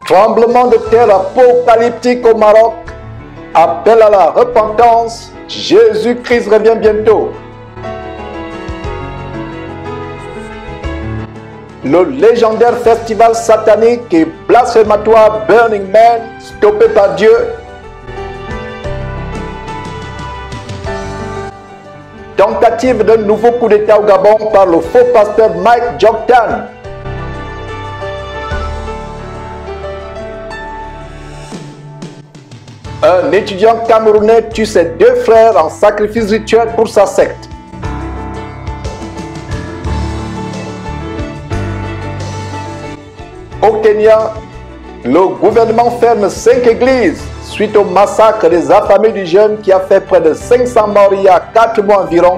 Tremblement de terre apocalyptique au Maroc. Appel à la repentance. Jésus-Christ revient bientôt. Le légendaire festival satanique et blasphématoire Burning Man, stoppé par Dieu. Tentative d'un nouveau coup d'État au Gabon par le faux pasteur Mike Joktan. Un étudiant camerounais tue ses deux frères en sacrifice rituel pour sa secte. Au Kenya, le gouvernement ferme 5 églises suite au massacre des affamés du jeûne qui a fait près de 500 morts il y a 4 mois environ.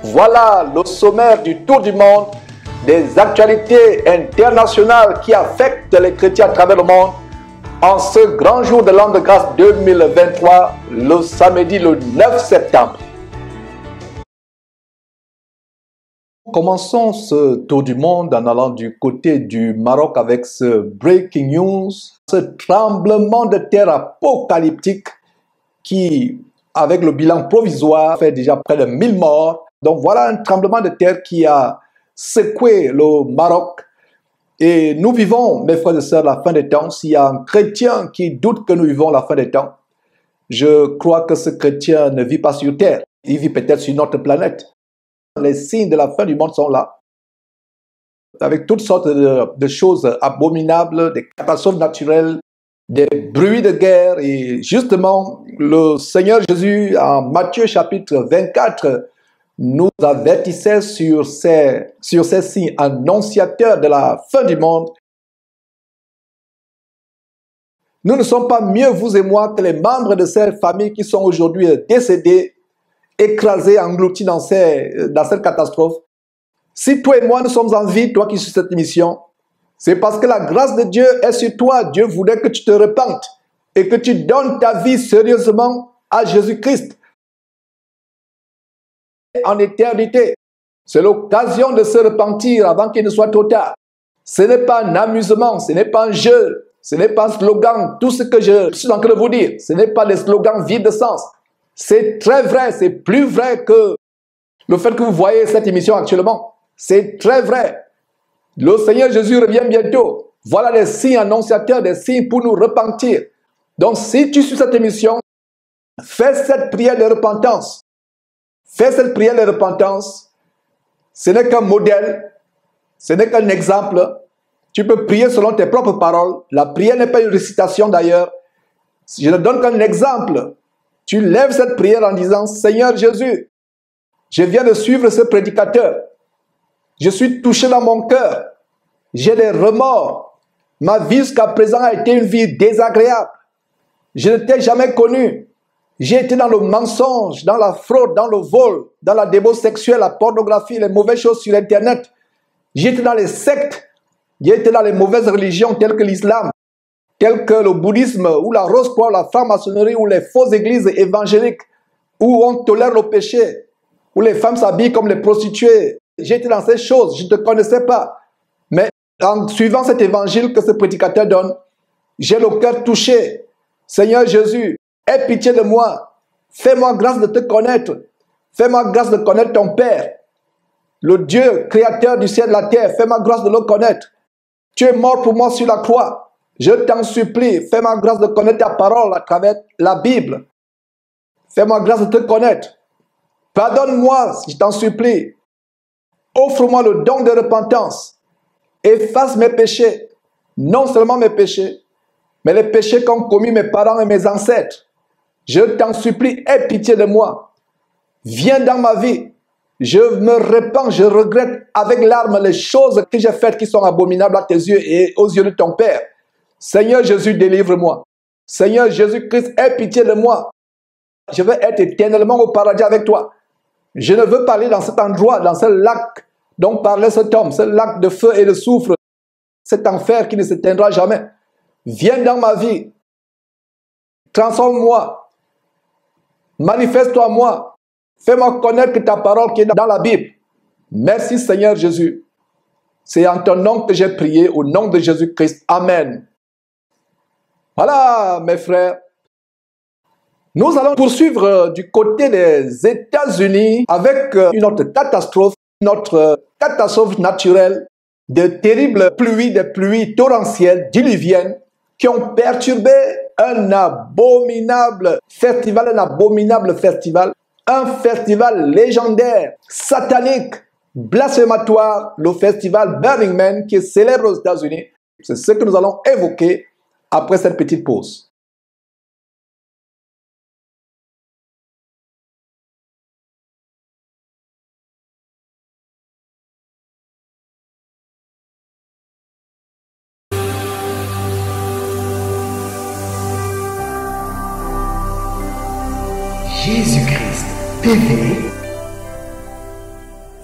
Voilà le sommaire du tour du monde des actualités internationales qui affectent les chrétiens à travers le monde en ce grand jour de l'an de grâce 2023, le samedi le 9 septembre. Commençons ce tour du monde en allant du côté du Maroc avec ce breaking news, ce tremblement de terre apocalyptique qui, avec le bilan provisoire, fait déjà près de 1000 morts. Donc voilà un tremblement de terre qui a secoué le Maroc. Et nous vivons, mes frères et sœurs, la fin des temps. S'il y a un chrétien qui doute que nous vivons la fin des temps, je crois que ce chrétien ne vit pas sur terre. Il vit peut-être sur notre planète. Les signes de la fin du monde sont là, avec toutes sortes de choses abominables, des catastrophes naturelles, des bruits de guerre. Et justement, le Seigneur Jésus, en Matthieu chapitre 24, nous avertissait sur ces signes annonciateurs de la fin du monde. Nous ne sommes pas mieux, vous et moi, que les membres de ces familles qui sont aujourd'hui décédés, écrasés, engloutis dans cette catastrophe. Si toi et moi nous sommes en vie, toi qui suis cette émission, c'est parce que la grâce de Dieu est sur toi. Dieu voulait que tu te repentes et que tu donnes ta vie sérieusement à Jésus-Christ. En éternité, c'est l'occasion de se repentir avant qu'il ne soit trop tard. Ce n'est pas un amusement, ce n'est pas un jeu, ce n'est pas un slogan. Tout ce que je suis en train de vous dire, ce n'est pas des slogans vides de sens. C'est très vrai, c'est plus vrai que le fait que vous voyez cette émission actuellement. C'est très vrai. Le Seigneur Jésus revient bientôt. Voilà les signes annonciateurs, des signes pour nous repentir. Donc si tu suis cette émission, fais cette prière de repentance. Fais cette prière de repentance. Ce n'est qu'un modèle, ce n'est qu'un exemple. Tu peux prier selon tes propres paroles. La prière n'est pas une récitation d'ailleurs. Je ne donne qu'un exemple. Tu lèves cette prière en disant, Seigneur Jésus, je viens de suivre ce prédicateur. Je suis touché dans mon cœur. J'ai des remords. Ma vie jusqu'à présent a été une vie désagréable. Je ne t'ai jamais connu. J'ai été dans le mensonge, dans la fraude, dans le vol, dans la débauche sexuelle, la pornographie, les mauvaises choses sur Internet. J'ai été dans les sectes. J'ai été dans les mauvaises religions telles que l'islam, telles que le bouddhisme, ou la rose-croix, la franc-maçonnerie, ou les fausses églises évangéliques, où on tolère le péché, où les femmes s'habillent comme les prostituées. J'étais dans ces choses, je ne te connaissais pas. Mais en suivant cet évangile que ce prédicateur donne, j'ai le cœur touché. Seigneur Jésus, aie pitié de moi. Fais-moi grâce de te connaître. Fais-moi grâce de connaître ton Père, le Dieu créateur du ciel et de la terre. Fais-moi grâce de le connaître. Tu es mort pour moi sur la croix. Je t'en supplie, fais-moi grâce de connaître ta parole à travers la Bible. Fais-moi grâce de te connaître. Pardonne-moi, je t'en supplie. Offre-moi le don de repentance. Efface mes péchés. Non seulement mes péchés, mais les péchés qu'ont commis mes parents et mes ancêtres. Je t'en supplie, aie pitié de moi. Viens dans ma vie. Je me repens, je regrette avec larmes les choses que j'ai faites qui sont abominables à tes yeux et aux yeux de ton Père. Seigneur Jésus, délivre-moi. Seigneur Jésus-Christ, aie pitié de moi. Je veux être éternellement au paradis avec toi. Je ne veux pas aller dans cet endroit, dans ce lac dont parlait cet homme, ce lac de feu et de soufre, cet enfer qui ne s'éteindra jamais. Viens dans ma vie. Transforme-moi. Manifeste-toi à moi. Fais-moi connaître ta parole qui est dans la Bible. Merci Seigneur Jésus. C'est en ton nom que j'ai prié, au nom de Jésus-Christ. Amen. Voilà, mes frères. Nous allons poursuivre du côté des États-Unis avec une autre catastrophe naturelle, de terribles pluies, des pluies torrentielles, diluviennes, qui ont perturbé un abominable festival, un festival légendaire, satanique, blasphématoire, le festival Burning Man, qui est célèbre aux États-Unis. C'est ce que nous allons évoquer après cette petite pause. Jésus-Christ TV,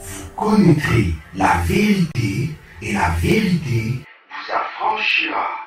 vous connaîtrez la vérité et la vérité vous affranchira.